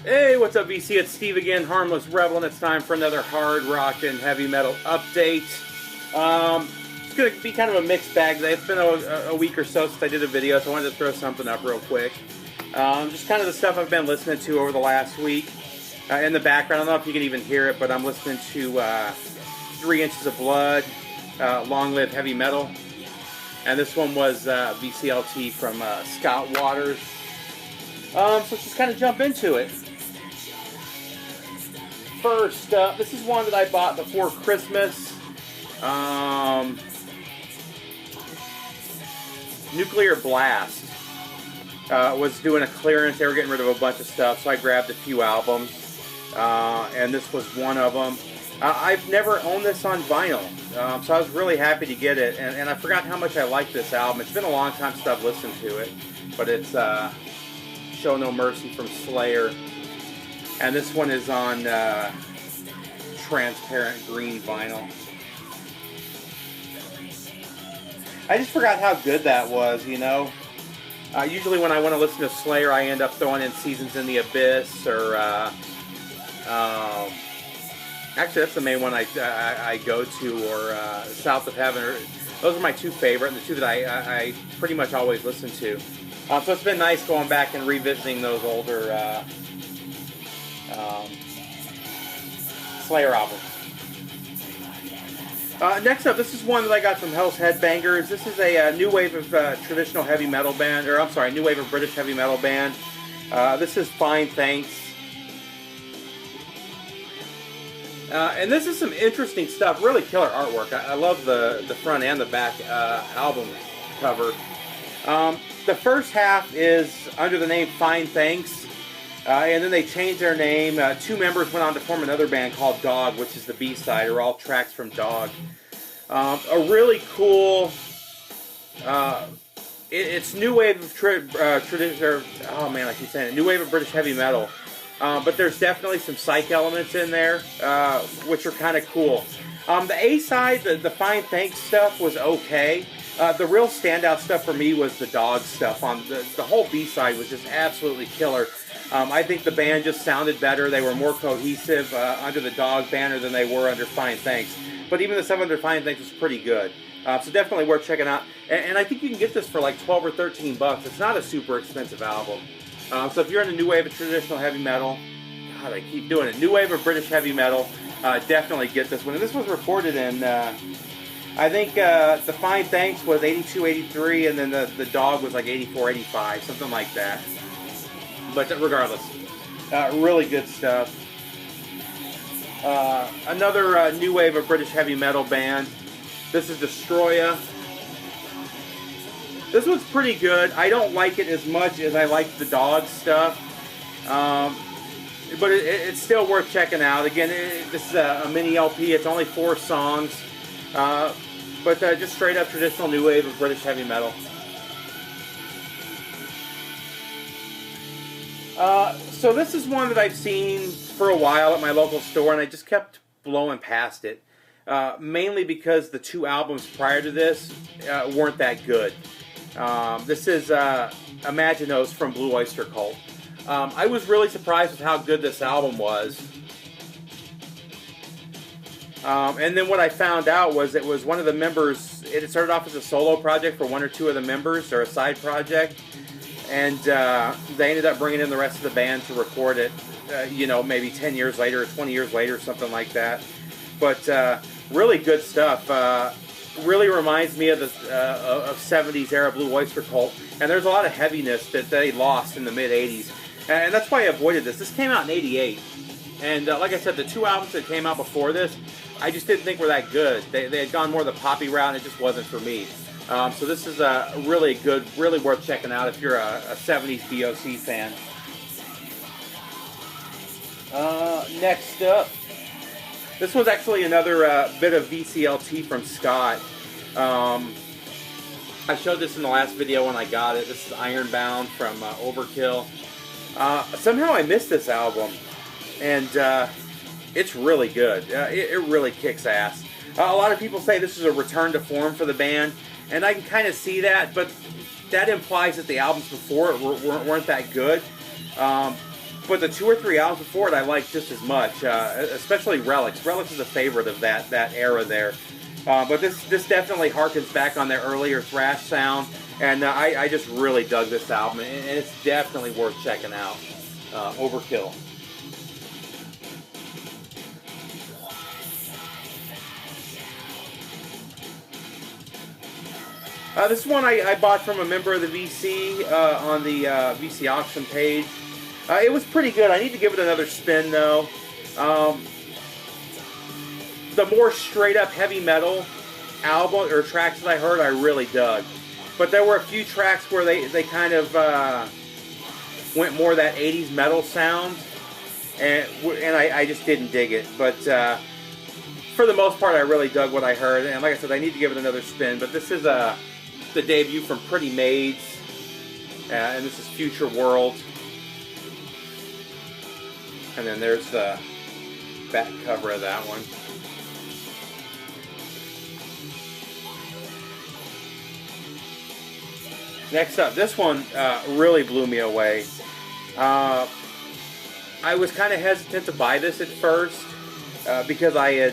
Hey, what's up, VC? It's Steve again, Harmless Rebel, and it's time for another hard rock and heavy metal update. It's going to be kind of a mixed bag today. It's been a week or so since I did a video, so I wanted to throw something up real quick. Just kind of the stuff I've been listening to over the last week. In the background, I don't know if you can even hear it, but I'm listening to 3 Inches of Blood, Long Live Heavy Metal. And this one was VCLT from Scott Waters. So let's just kind of jump into it. First, this is one that I bought before Christmas. Nuclear Blast was doing a clearance. They were getting rid of a bunch of stuff, so I grabbed a few albums. And this was one of them. I've never owned this on vinyl, so I was really happy to get it. And I forgot how much I like this album. It's been a long time since I've listened to it, but it's Show No Mercy from Slayer. And this one is on transparent green vinyl. I just forgot how good that was, you know. Usually when I want to listen to Slayer, I end up throwing in Seasons in the Abyss, or actually that's the main one I go to, or South of Heaven. Those are my two favorite, and the two that I pretty much always listen to. So it's been nice going back and revisiting those older Slayer albums. Next up, this is one that I got from Hell's Headbangers. This is a new wave of traditional heavy metal band, or I'm sorry, new wave of British heavy metal band. This is Fine Thanks. And this is some interesting stuff, really killer artwork. I love the front and the back album cover. The first half is under the name Fine Thanks. And then they changed their name. 2 members went on to form another band called Dog, which is the B-side, or all tracks from Dog. A really cool... it's new wave of tradition... oh man, I keep saying it. New wave of British heavy metal. But there's definitely some psych elements in there, which are kind of cool. The A-side, the Fine Thanks stuff, was okay. The real standout stuff for me was the Dog stuff. On the whole B-side was just absolutely killer. I think the band just sounded better. They were more cohesive under the Dog banner than they were under Fine Thanks. But even the stuff under Fine Thanks was pretty good. So definitely worth checking out. And I think you can get this for like 12 or 13 bucks. It's not a super expensive album. So if you're in a new wave of traditional heavy metal, God, I keep doing it. New wave of British heavy metal, definitely get this one. And this was recorded in, I think the Fine Thanks was 82, 83, and then the Dog was like 84, 85, something like that. But regardless, really good stuff. Another new wave of British heavy metal band. This is Destroya. This one's pretty good. I don't like it as much as I like the Dog stuff. But it's still worth checking out. Again, this is a mini LP. It's only 4 songs. But just straight up traditional new wave of British heavy metal. So this is one that I've seen for a while at my local store, and I just kept blowing past it. Mainly because the 2 albums prior to this weren't that good. This is Imaginos from Blue Oyster Cult. I was really surprised with how good this album was. And then what I found out was it was one of the members, it started off as a solo project for 1 or 2 of the members, or a side project. And they ended up bringing in the rest of the band to record it, you know, maybe 10 years later or 20 years later, something like that. But really good stuff. Really reminds me of the 70s era Blue Oyster Cult. And there's a lot of heaviness that they lost in the mid-80s. And that's why I avoided this. This came out in 88. And like I said, the 2 albums that came out before this, I just didn't think were that good. They had gone more the poppy route, and it just wasn't for me. So this is a really good, really worth checking out if you're a 70s BOC fan. Next up, this was actually another bit of VCLT from Scott. I showed this in the last video when I got it. This is Ironbound from Overkill. Somehow I missed this album, and it's really good. It really kicks ass. A lot of people say this is a return to form for the band, and I can kind of see that, but that implies that the albums before it weren't that good. but the 2 or 3 albums before it I liked just as much, especially Relics. Relics is a favorite of that era there. But this definitely harkens back on their earlier thrash sound, and I just really dug this album, and it's definitely worth checking out. Overkill. This one I bought from a member of the VC on the VC auction page. It was pretty good. I need to give it another spin though. The more straight up heavy metal album or tracks that I heard, I really dug. But there were a few tracks where they kind of went more that 80s metal sound, and I just didn't dig it. But for the most part, I really dug what I heard. And like I said, I need to give it another spin. But this is the debut from Pretty Maids, and this is Future World. And then there's the back cover of that one. Next up, this one really blew me away. I was kind of hesitant to buy this at first because I had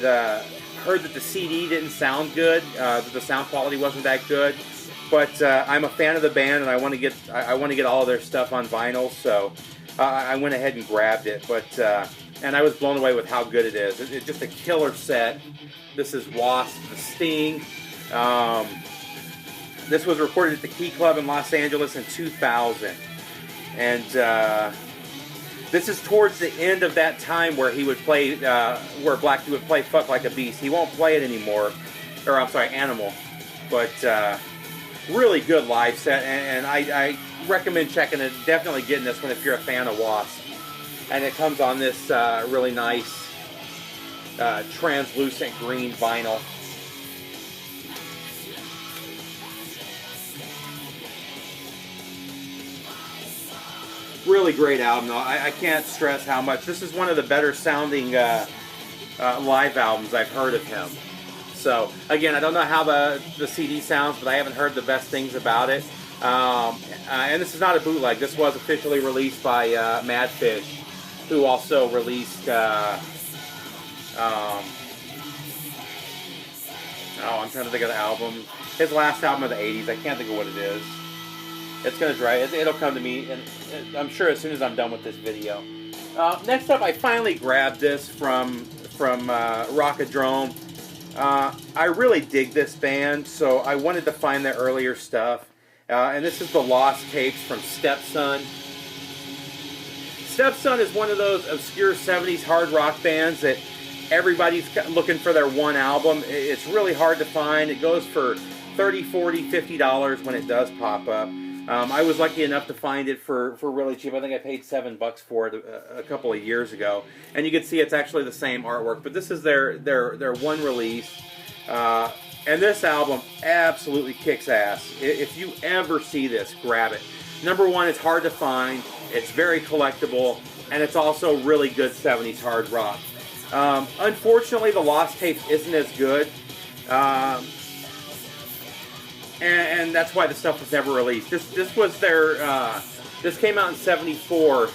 heard that the CD didn't sound good, that the sound quality wasn't that good. But I'm a fan of the band, and I want to get all of their stuff on vinyl, so I went ahead and grabbed it. But and I was blown away with how good it is. It's just a killer set. This is Wasp, The Sting. This was recorded at the Key Club in Los Angeles in 2000. And this is towards the end of that time where he would play, where Black Dude would play Fuck Like a Beast. He won't play it anymore. Or, I'm sorry, Animal. But really good live set. And I recommend checking it. Definitely getting this one if you're a fan of Wasp. And it comes on this really nice translucent green vinyl. Really great album, though. I can't stress how much. This is one of the better sounding live albums I've heard of him. So, again, I don't know how the CD sounds, but I haven't heard the best things about it. And this is not a bootleg. This was officially released by Madfish, who also released... I'm trying to think of the album. His last album of the 80s. I can't think of what it is. It's going to dry. It'll come to me, and I'm sure as soon as I'm done with this video. Next up, I finally grabbed this from Rockadrome. I really dig this band, so I wanted to find their earlier stuff. And this is the Lost Tapes from Stepson. Stepson is one of those obscure 70s hard rock bands that everybody's looking for their one album. It's really hard to find. It goes for $30, $40, $50 when it does pop up. I was lucky enough to find it for really cheap. I think I paid $7 for it a couple of years ago. And you can see it's actually the same artwork. But this is their one release. And this album absolutely kicks ass. If you ever see this, grab it. Number one, it's hard to find. It's very collectible. And it's also really good 70s hard rock. Unfortunately, the Lost Tapes isn't as good. And that's why the stuff was never released. This was their, this came out in '74,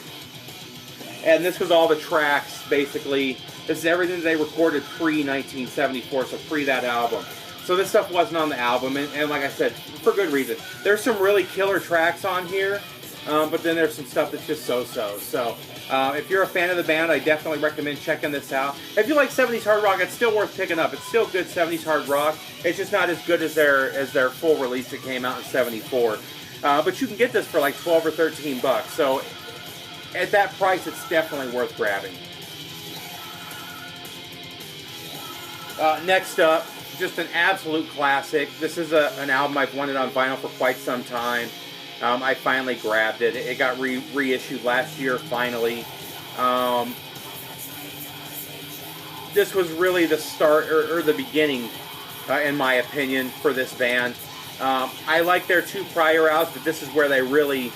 and this was all the tracks, basically. This is everything they recorded pre-1974, so pre that album. So this stuff wasn't on the album, and like I said, for good reason. There's some really killer tracks on here, but then there's some stuff that's just so-so. So if you're a fan of the band, I definitely recommend checking this out. If you like 70s hard rock, it's still worth picking up. It's still good 70s hard rock. It's just not as good as their full release that came out in '74. But you can get this for like $12 or $13. So at that price, it's definitely worth grabbing. Next up, just an absolute classic. This is an album I've wanted on vinyl for quite some time. I finally grabbed it. It got reissued last year, finally. This was really the start, or the beginning, in my opinion, for this band. I like their two prior albums, but this is where they really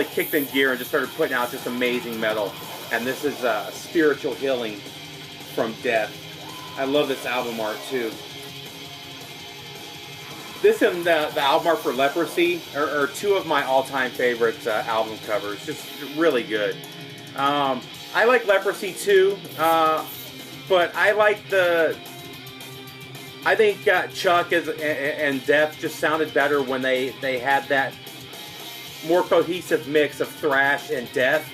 kicked in gear and just started putting out just amazing metal. And this is Spiritual Healing from Death. I love this album art, too. This and the album art for Leprosy are two of my all-time favorite album covers. Just really good. I like Leprosy too, but I like I think Chuck and Death just sounded better when they had that more cohesive mix of thrash and death.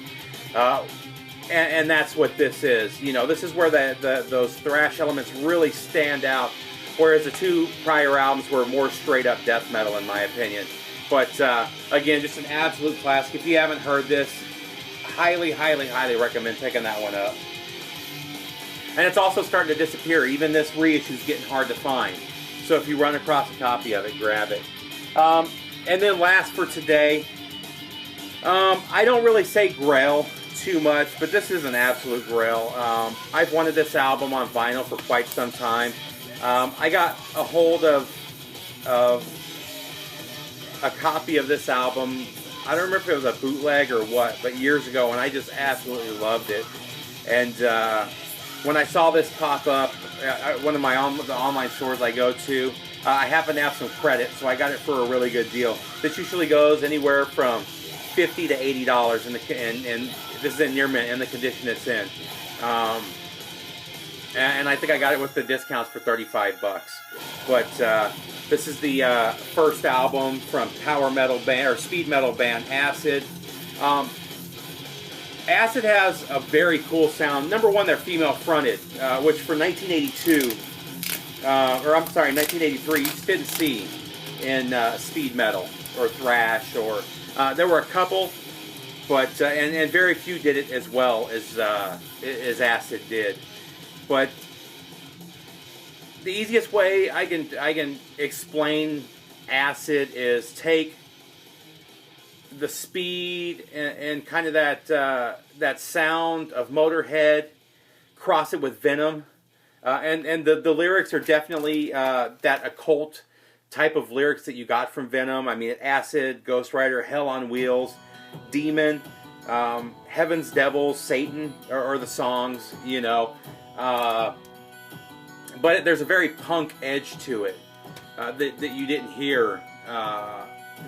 And that's what this is. You know, this is where those thrash elements really stand out, whereas the two prior albums were more straight up death metal in my opinion. But again, just an absolute classic. If you haven't heard this, highly, highly, highly recommend picking that one up. And it's also starting to disappear. Even this reissue is getting hard to find. So if you run across a copy of it, grab it. And then last for today, I don't really say Grail too much, but this is an absolute Grail. I've wanted this album on vinyl for quite some time. I got a hold of a copy of this album. I don't remember if it was a bootleg or what, but years ago, and I just absolutely loved it. And when I saw this pop up at one of the online stores I go to, I happen to have some credit, so I got it for a really good deal. This usually goes anywhere from $50 to $80, and this is in near mint in the condition it's in. And I think I got it with the discounts for $35. But this is the first album from power metal band or speed metal band Acid. Acid has a very cool sound. Number one, they're female fronted, which for 1982, or I'm sorry, 1983, you just didn't see in speed metal or thrash, or there were a couple, but and very few did it as well as Acid did. But the easiest way I can explain Acid is take the speed and kind of that sound of Motorhead, cross it with Venom, and the lyrics are definitely that occult type of lyrics that you got from Venom. I mean, Acid, Ghost Rider, Hell on Wheels, Demon, Heaven's Devils, Satan are the songs, you know. But there's a very punk edge to it that you didn't hear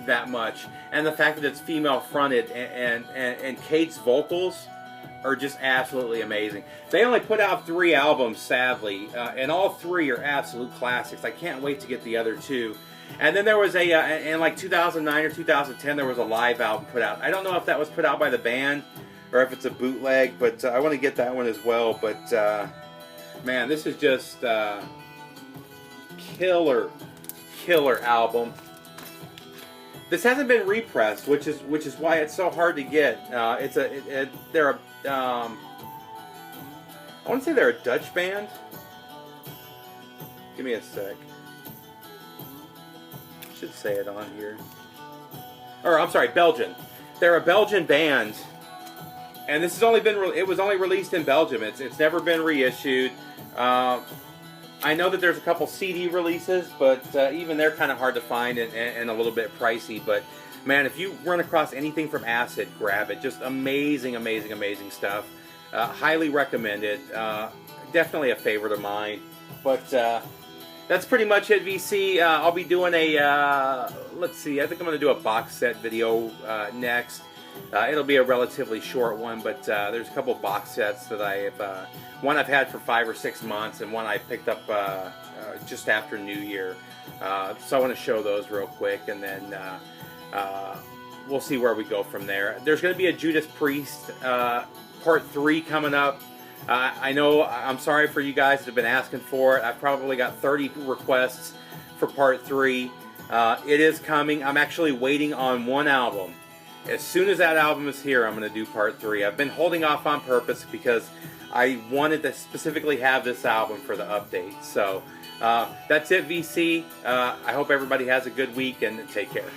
that much, and the fact that it's female fronted and Kate's vocals are just absolutely amazing. They only put out 3 albums, sadly, and all 3 are absolute classics. I can't wait to get the other 2. And then there was in like 2009 or 2010, there was a live album put out. I don't know if that was put out by the band or if it's a bootleg, but I want to get that one as well. But man, this is just killer album. This hasn't been repressed, which is why it's so hard to get. They're a I want to say they're a Dutch band. Give me a sec. Should say it on here. Or I'm sorry, Belgian. They're a Belgian band, and this has only been it was only released in Belgium. It's never been reissued. I know that there's a couple CD releases, but even they're kind of hard to find and a little bit pricey. But man, if you run across anything from Acid, grab it. Just amazing, amazing, amazing stuff. Highly recommended. Definitely a favorite of mine. But that's pretty much it, VC. I'll be doing let's see, I think I'm going to do a box set video next. It'll be a relatively short one, but there's a couple box sets that one I've had for 5 or 6 months, and one I picked up just after New Year. So I want to show those real quick, and then we'll see where we go from there. There's going to be a Judas Priest Part 3 coming up. I know, I'm sorry for you guys that have been asking for it. I've probably got 30 requests for Part 3. It is coming. I'm actually waiting on one album. As soon as that album is here, I'm going to do Part 3. I've been holding off on purpose because I wanted to specifically have this album for the update. So that's it, VC. I hope everybody has a good week, and take care.